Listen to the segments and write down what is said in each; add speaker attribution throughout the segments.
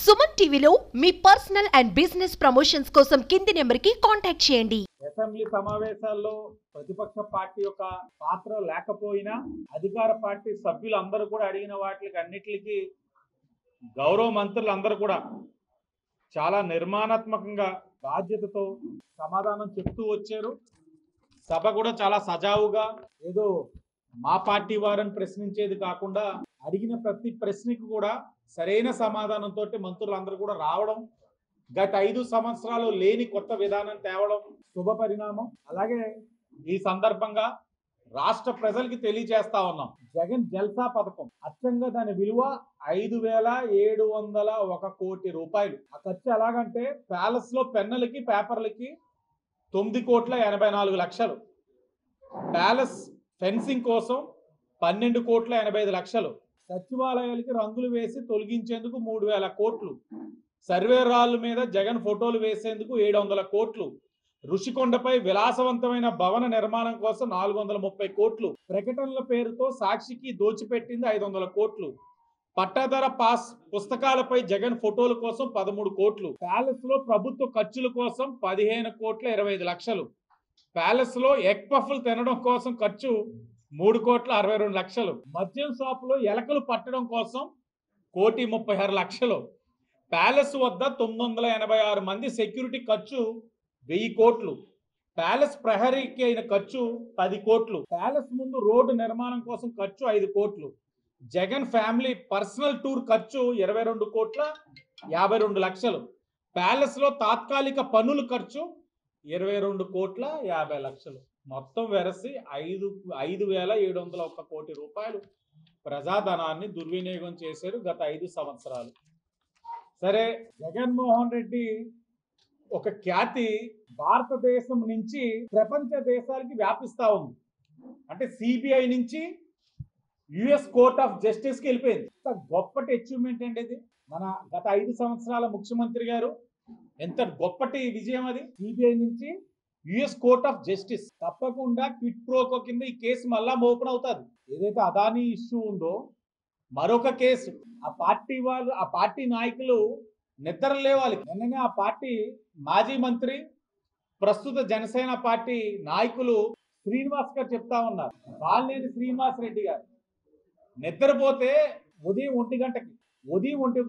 Speaker 1: సుమన్ టీవీలో మీ personal and business promotions కోసం కింది నెంబర్కి కాంటాక్ట్ చేయండి.
Speaker 2: అసెంబ్లీ సమావేశాల్లో ప్రతిపక్ష పార్టీ యొక్క పాత్ర లేకపోయినా అధికార పార్టీ సభ్యులందరూ కూడా అడిగిన వాటికి అన్నిటికీ గౌరవ మంత్రులందరూ కూడా చాలా నిర్మాణాత్మకంగా బాధ్యతతో సమాధానం చెప్తూ వచ్చారు. సభ కూడా చాలా సజావుగా ఏదో మా పార్టీ వారని ప్రశ్నించేది కాకుండా అడిగిన ప్రతి ప్రశ్నకు కూడా సరైన సమాధానంతో మంత్రులందరూ కూడా రావడం, గత 5 సంవత్సరాలు లేని కొత్త విధానం తేవడం శుభ పరిణామం. అలాగే ఈ సందర్భంగా రాష్ట్ర ప్రజలకి తెలియజేస్తా ఉన్నాం, జగన్ జల్సా పథకం అచ్చంగా దాని విలువ 5,701 కోటి రూపాయలు. ఆ ఖర్చు ఎలాగంటే ప్యాలెస్ లో పెన్నులకి పేపర్లకి 9,84,00,000, ప్యాలెస్ ఫెన్సింగ్ కోసం 12,85,00,000, సచివాలయాలకి రంగులు వేసి తొలగించేందుకు 3,000 కోట్లు, సర్వే రాళ్ళ మీద జగన్ ఫోటోలు వేసేందుకు 700 కోట్లు, ఋషికొండపై విలాసవంతమైన భవన నిర్మాణం కోసం 430 కోట్లు, ప్రకటనల పేరుతో సాక్షికి దోచిపెట్టింది 500 కోట్లు, పట్టాదార పాస్ పుస్తకాలపై జగన్ ఫోటోల కోసం 13 కోట్లు, ప్యాలెస్ లో ప్రభుత్వ ఖర్చుల కోసం 15,25,00,000, ప్యాలెస్ లో ఎగ్ పఫ్లు తినడం కోసం ఖర్చు 3,62,00,000, మద్యం షాపులో ఎలకలు పట్టడం కోసం 1,36,00,000, ప్యాలెస్ వద్ద 986 మంది సెక్యూరిటీ ఖర్చు 1000 కోట్లు, ప్యాలెస్ ప్రహరీకి అయిన ఖర్చు 10 కోట్లు, ప్యాలెస్ ముందు రోడ్డు నిర్మాణం కోసం ఖర్చు 5 కోట్లు, జగన్ ఫ్యామిలీ పర్సనల్ టూర్ ఖర్చు 22,52,00,000, ప్యాలెస్ లో తాత్కాలిక పన్నుల ఖర్చు 22,50,00,000, మొత్తం వెరసి 5,701 కోటి రూపాయలు ప్రజాధనాన్ని దుర్వినియోగం చేశారు గత 5 సంవత్సరాలు. సరే, జగన్మోహన్ రెడ్డి ఒక ఖ్యాతి భారతదేశం నుంచి ప్రపంచ దేశాలకి వ్యాపిస్తా ఉంది. అంటే సిబిఐ నుంచి యుఎస్ కోర్ట్ ఆఫ్ జస్టిస్ కి వెళ్ళిపోయింది. గొప్పటి అచీవ్మెంట్ అండి ఇది. మన గత 5 సంవత్సరాల ముఖ్యమంత్రి గారు ఎంత గొప్పటి విజయం అది. సిబిఐ నుంచి యుఎస్ కోర్ట్ ఆఫ్ జస్టిస్. తప్పకుండా క్విట్ ప్రోకో కింద ఈ కేసు మళ్ళా ఓపెన్ అవుతుంది. ఏదైతే అదానీ ఇష్యూ ఉందో మరొక కేసు, ఆ పార్టీ నాయకులు నిద్ర లేవాలి. నిన్ననే ఆ పార్టీ మాజీ మంత్రి, ప్రస్తుత జనసేన పార్టీ నాయకులు శ్రీనివాస్ గారు చెప్తా ఉన్నారు, బాలినేని శ్రీనివాస్ రెడ్డి గారు నిద్రపోతే ఉదయం 1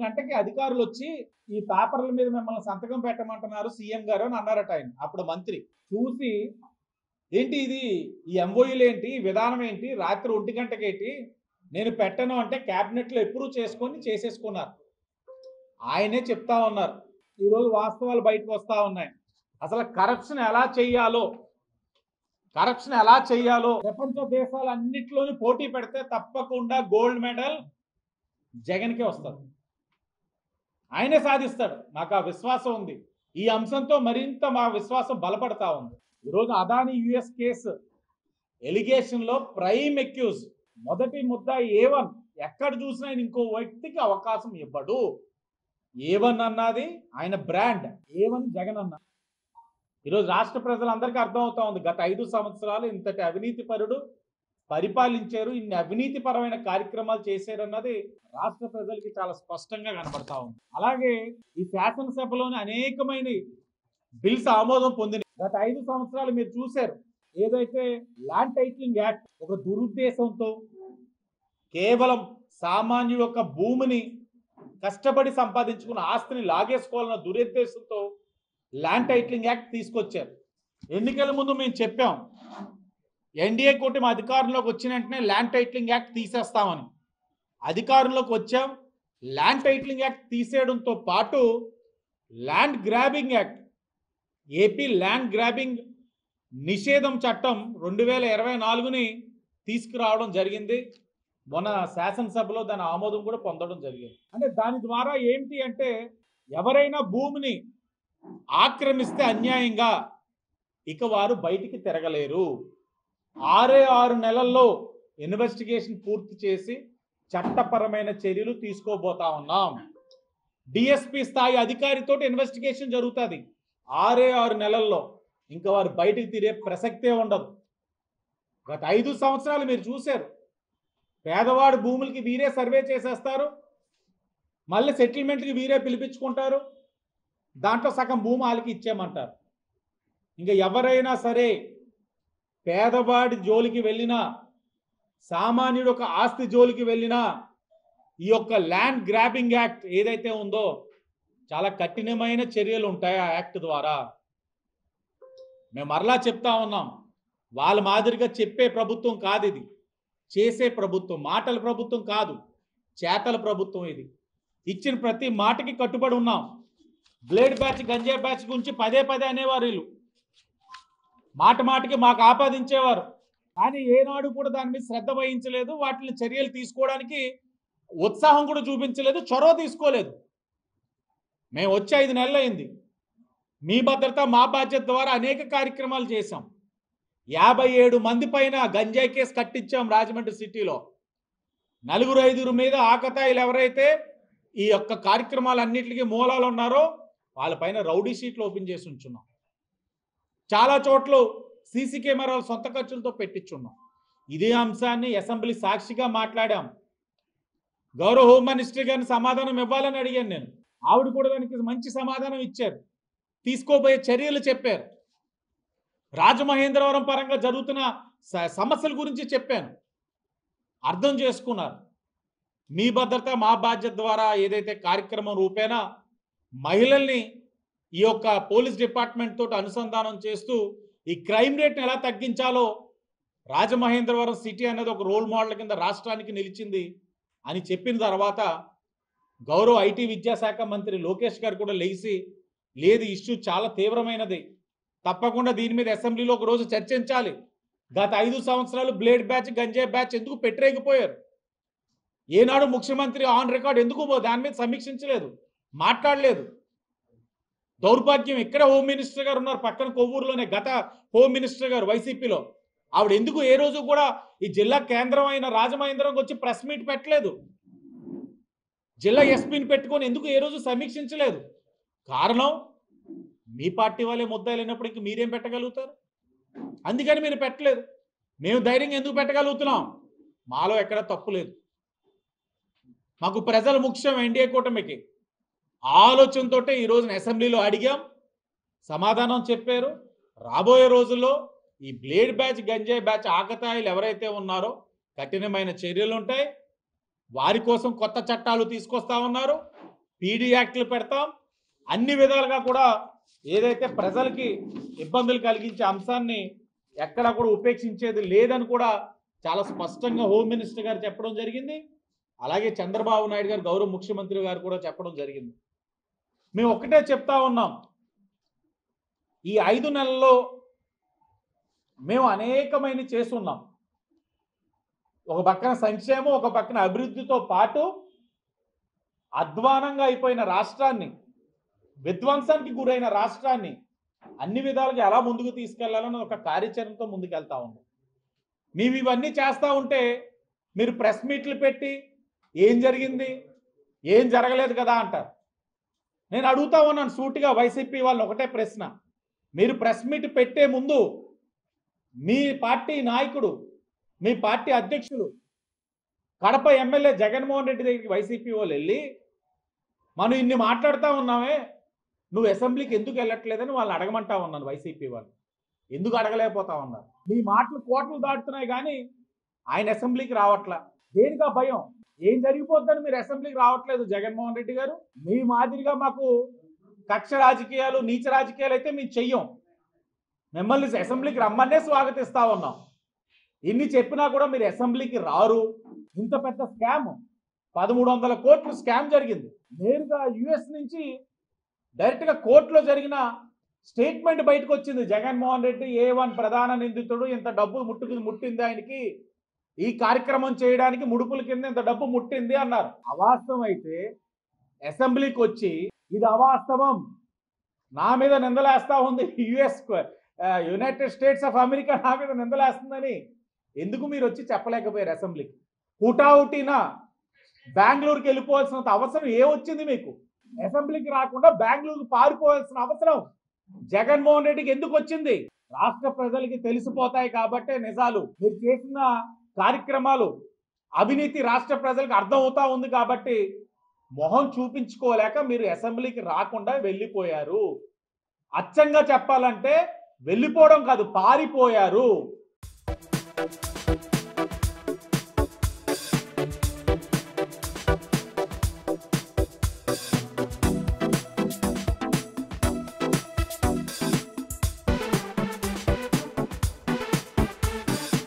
Speaker 2: గంటకి అధికారులు వచ్చి ఈ పేపర్ల మీద మిమ్మల్ని సంతకం పెట్టమంటున్నారు సీఎం గారు అని అన్నారట. ఆయన అప్పుడు మంత్రి చూసి, ఏంటి ఇది, ఈ ఎంఓయూలు ఏంటి, విధానం ఏంటి, రాత్రి 1 గంటకేంటి, నేను పెట్టను అంటే క్యాబినెట్ లో అప్రూవ్ చేసేసుకున్నారు. ఆయనే చెప్తా ఉన్నారు. ఈరోజు వాస్తవాలు బయటకు వస్తా ఉన్నాయి. అసలు కరప్షన్ ఎలా చెయ్యాలో ప్రపంచ దేశాలన్నింటిలోని పోటీ పెడితే తప్పకుండా గోల్డ్ మెడల్ జగన్కే వస్తుంది. ఆయనే సాధిస్తాడు, నాకు ఆ విశ్వాసం ఉంది. ఈ అంశంతో మరింత మా విశ్వాసం బలపడతా ఉంది. ఈరోజు అదానీ యుఎస్ కేసు ఎలిగేషన్ లో ప్రైమ్ అక్యూజ్, మొదటి ముద్ద A1, ఎక్కడ చూసినా ఇంకో వ్యక్తికి అవకాశం ఇవ్వడు. A1 అన్నది ఆయన బ్రాండ్, A1 జగన్ అన్న. ఈరోజు రాష్ట్ర ప్రజలందరికీ అర్థమవుతా ఉంది, గత 5 సంవత్సరాలు ఇంతటి అవినీతి పరుడు పరిపాలించారు, ఇన్ని అవినీతి పరమైన కార్యక్రమాలు చేశారన్నది రాష్ట్ర ప్రజలకి చాలా స్పష్టంగా కనబడతా ఉంది. అలాగే ఈ శాసనసభలోని అనేకమైన బిల్స్ ఆమోదం పొందినాయి. గత 5 సంవత్సరాలు మీరు చూశారు, ఏదైతే ల్యాండ్ టైటిలింగ్ యాక్ట్ ఒక దురుద్దేశంతో కేవలం సామాన్యుల యొక్క భూమిని కష్టపడి సంపాదించుకున్న ఆస్తిని లాగేసుకోవాలన్న దురుద్దేశంతో ల్యాండ్ టైటిలింగ్ యాక్ట్ తీసుకొచ్చారు. ఎన్నికల ముందు మేము చెప్పాం, ఎన్డీఏ కూటమి అధికారంలోకి వచ్చిన వెంటనే ల్యాండ్ టైటిలింగ్ యాక్ట్ తీసేస్తామని. అధికారంలోకి వచ్చాం, ల్యాండ్ టైటిలింగ్ యాక్ట్ తీసేయడంతో పాటు land grabbing act, AP land grabbing నిషేధం చట్టం 2024ని తీసుకురావడం జరిగింది. మొన్న శాసనసభలో దాని ఆమోదం కూడా పొందడం జరిగింది. అంటే దాని ద్వారా ఏంటి అంటే, ఎవరైనా భూమిని ఆక్రమిస్తే అన్యాయంగా ఇక వారు బయటికి తిరగలేరు. 6 నెలల్లో ఇన్వెస్టిగేషన్ పూర్తి చేసి చట్టపరమైన చర్యలు తీసుకోబోతా ఉన్నాం. డిఎస్పీ స్థాయి అధికారితో ఇన్వెస్టిగేషన్ జరుగుతుంది. 6 నెలల్లో ఇంకా వారు బయటికి తిరిగే ప్రసక్తే ఉండదు. గత 5 సంవత్సరాలు మీరు చూశారు, పేదవాడి భూములకి వీరే సర్వే చేసేస్తారు, మళ్ళీ సెటిల్మెంట్కి వీరే పిలిపించుకుంటారు, దాంట్లో సగం భూమి వాళ్ళకి ఇచ్చేయమంటారు. ఇంకా ఎవరైనా సరే పేదవాడి జోలికి వెళ్ళినా, సామాన్యుడు ఒక ఆస్తి జోలికి వెళ్ళినా ఈ యొక్క ల్యాండ్ గ్రాబింగ్ యాక్ట్ ఏదైతే ఉందో చాలా కఠినమైన చర్యలు ఉంటాయి ఆ యాక్ట్ ద్వారా. మేము మరలా చెప్తా ఉన్నాం, వాళ్ళ మాదిరిగా చెప్పే ప్రభుత్వం కాదు ఇది, చేసే ప్రభుత్వం. మాటల ప్రభుత్వం కాదు, చేతల ప్రభుత్వం ఇది. ఇచ్చిన ప్రతి మాటకి కట్టుబడి ఉన్నాం. బ్లేడ్ బ్యాచ్, గంజాయి బ్యాచ్ గురించి పదే పదే అనేవారు వీళ్ళు, మాట మాటకి మాకు ఆపాదించేవారు. కానీ ఏనాడు కూడా దాని మీద శ్రద్ధ వహించలేదు, వాటిని చర్యలు తీసుకోవడానికి ఉత్సాహం కూడా చూపించలేదు, చొరవ తీసుకోలేదు. మేము వచ్చి 5 నెలలు అయింది. మీ భద్రత మా బాధ్యత ద్వారా అనేక కార్యక్రమాలు చేశాం. 57 మంది పైన గంజాయి కేసు కట్టించాం రాజమండ్రి సిటీలో. 4-5 మీద ఆకతాయిలు ఎవరైతే ఈ యొక్క కార్యక్రమాలన్నింటికి మూలాలు ఉన్నారో వాళ్ళపైన రౌడీ షీట్లు ఓపెన్ చేసి ఉంచున్నాం. చాలా చోట్ల సీసీ కెమెరాలు సొంత ఖర్చులతో పెట్టించున్నాం. ఇదే అంశాన్ని అసెంబ్లీ సాక్షిగా మాట్లాడాం. గౌరవ హోమ్ మినిస్టర్ గారిని సమాధానం ఇవ్వాలని అడిగాను నేను. ఆవిడ కూడా దానికి మంచి సమాధానం ఇచ్చారు, తీసుకోబోయే చర్యలు చెప్పారు. రాజమహేంద్రవరం పరంగా జరుగుతున్న సమస్యల గురించి చెప్పాను, అర్థం చేసుకున్నారు. మీ భద్రత మా బాధ్యత ద్వారా ఏదైతే కార్యక్రమం రూపేణా మహిళల్ని ఈ యొక్క పోలీస్ డిపార్ట్మెంట్ తోటి అనుసంధానం చేస్తూ ఈ క్రైమ్ రేట్ని ఎలా తగ్గించాలో రాజమహేంద్రవరం సిటీ అనేది ఒక రోల్ మోడల్ కింద రాష్ట్రానికి నిలిచింది అని చెప్పిన తర్వాత గౌరవ ఐటీ విద్యాశాఖ మంత్రి లోకేష్ గారు కూడా లేచి, లేదు ఇష్యూ చాలా తీవ్రమైనది, తప్పకుండా దీని మీద అసెంబ్లీలో ఒక రోజు చర్చించాలి. గత 5 సంవత్సరాలు బ్లేడ్ బ్యాచ్, గంజాయి బ్యాచ్ ఎందుకు పెట్టరేగిపోయారు? ఏనాడు ముఖ్యమంత్రి ఆన్ రికార్డ్ ఎందుకు దాని మీద సమీక్షించలేదు, మాట్లాడలేదు? దౌర్భాగ్యం. ఇక్కడ హోమ్ మినిస్టర్ గారు ఉన్నారు, పక్కన కొవ్వూరులోనే గత హోమ్ మినిస్టర్ గారు వైసీపీలో. ఆవిడ ఎందుకు ఏ రోజు కూడా ఈ జిల్లా కేంద్రం అయిన రాజమహేంద్రంకి వచ్చి ప్రెస్ మీట్ పెట్టలేదు? జిల్లా ఎస్పీని పెట్టుకొని ఎందుకు ఏ రోజు సమీక్షించలేదు? కారణం, మీ పార్టీ వాళ్ళే ముద్దాయిలు అయినప్పుడు ఇంక మీరేం పెట్టగలుగుతారు? అందుకని మీరు పెట్టలేదు. మేము ధైర్యంగా ఎందుకు పెట్టగలుగుతున్నాం? మాలో ఎక్కడ తప్పు లేదు. మాకు ప్రజలు ముఖ్యం. ఎన్డీఏ కూటమికి ఆలోచనతో ఈ రోజున అసెంబ్లీలో అడిగాం, సమాధానం చెప్పారు. రాబోయే రోజుల్లో ఈ బ్లేడ్ బ్యాచ్, గంజాయి బ్యాచ్ ఆకతాయిలు ఎవరైతే ఉన్నారో కఠినమైన చర్యలు ఉంటాయి. వారి కోసం కొత్త చట్టాలు తీసుకొస్తా ఉన్నారు, పీడీ యాక్ట్లు పెడతాం. అన్ని విధాలుగా కూడా ఏదైతే ప్రజలకి ఇబ్బందులు కలిగించే అంశాన్ని ఎక్కడా కూడా ఉపేక్షించేది లేదని కూడా చాలా స్పష్టంగా హోమ్ మినిస్టర్ గారు చెప్పడం జరిగింది. అలాగే చంద్రబాబు నాయుడు గారు గౌరవ ముఖ్యమంత్రి గారు కూడా చెప్పడం జరిగింది. మేము ఒక్కటే చెప్తా ఉన్నాం, ఈ 5 నెలల్లో మేము అనేకమైన చేస్తున్నాం. ఒక పక్కన సంక్షేమం, ఒక పక్కన అభివృద్ధితో పాటు అధ్వానంగా అయిపోయిన రాష్ట్రాన్ని, విధ్వంసానికి గురైన రాష్ట్రాన్ని అన్ని విధాలుగా ఎలా ముందుకు తీసుకెళ్లాలని ఒక కార్యాచరణతో ముందుకెళ్తా ఉన్నాం. మేము ఇవన్నీ చేస్తూ ఉంటే మీరు ప్రెస్ మీట్లు పెట్టి ఏం జరిగింది, ఏం జరగలేదు కదా అంటారు. నేను అడుగుతా ఉన్నాను సూటిగా వైసీపీ వాళ్ళని ఒకటే ప్రశ్న, మీరు ప్రెస్ మీట్ పెట్టే ముందు మీ పార్టీ నాయకుడు, మీ పార్టీ అధ్యక్షులు కడప ఎమ్మెల్యే జగన్మోహన్ రెడ్డి దగ్గరికి వైసీపీ వాళ్ళు వెళ్ళి, మనం ఇన్ని మాట్లాడుతూ ఉన్నామే, నువ్వు అసెంబ్లీకి ఎందుకు వెళ్ళట్లేదని వాళ్ళని అడగమంటా ఉన్నాను. వైసీపీ వాళ్ళు ఎందుకు అడగలేకపోతా ఉన్నారు? మీ మాటలు కోటలు దాటుతున్నాయి కానీ ఆయన అసెంబ్లీకి రావట్లా. దేనికా భయం? ఏం జరిగిపోద్దని మీరు అసెంబ్లీకి రావట్లేదు జగన్మోహన్ రెడ్డి గారు? మీ మాదిరిగా మాకు కక్ష రాజకీయాలు, నీచ రాజకీయాలు అయితే మేము చెయ్యం. మిమ్మల్ని అసెంబ్లీకి రమ్మనే స్వాగతిస్తా ఉన్నాం. ఇన్ని చెప్పినా కూడా మీరు అసెంబ్లీకి రారు. ఇంత పెద్ద స్కామ్, 1300 కోట్లు స్కామ్ జరిగింది. నేరుగా యుఎస్ నుంచి డైరెక్ట్గా కోర్టులో జరిగిన స్టేట్మెంట్ బయటకు వచ్చింది. జగన్మోహన్ రెడ్డి A1 ప్రధాన నిందితుడు, ఇంత డబ్బు ముట్టింది ఆయనకి, ఈ కార్యక్రమం చేయడానికి ముడుపుల కింద ఇంత డబ్బు ముట్టింది అన్నారు. అవాస్తవం అయితే అసెంబ్లీకి వచ్చి ఇది అవాస్తవం, నా మీద నిందలేస్తా ఉంది యునైటెడ్ స్టేట్స్ ఆఫ్ అమెరికా నా మీద నిందలేస్తుందని ఎందుకు మీరు వచ్చి చెప్పలేకపోయారు అసెంబ్లీకి? హుటాహుటిన బెంగళూరుకి వెళ్ళిపోవాల్సిన అవసరం ఏమొచ్చింది మీకు? అసెంబ్లీకి రాకుండా బెంగళూరుకి పారిపోవాల్సిన అవసరం జగన్మోహన్ రెడ్డికి ఎందుకు వచ్చింది? రాష్ట్ర ప్రజలకి తెలిసిపోతాయి కాబట్టే నిజాలు. మీరు చేసిన కార్యక్రమాలు, అవినీతి రాష్ట్ర ప్రజలకు అర్థం అవుతా ఉంది కాబట్టి మొహం చూపించుకోలేక మీరు అసెంబ్లీకి రాకుండా వెళ్ళిపోయారు. అచ్చంగా చెప్పాలంటే వెళ్ళిపోవడం కాదు, పారిపోయారు.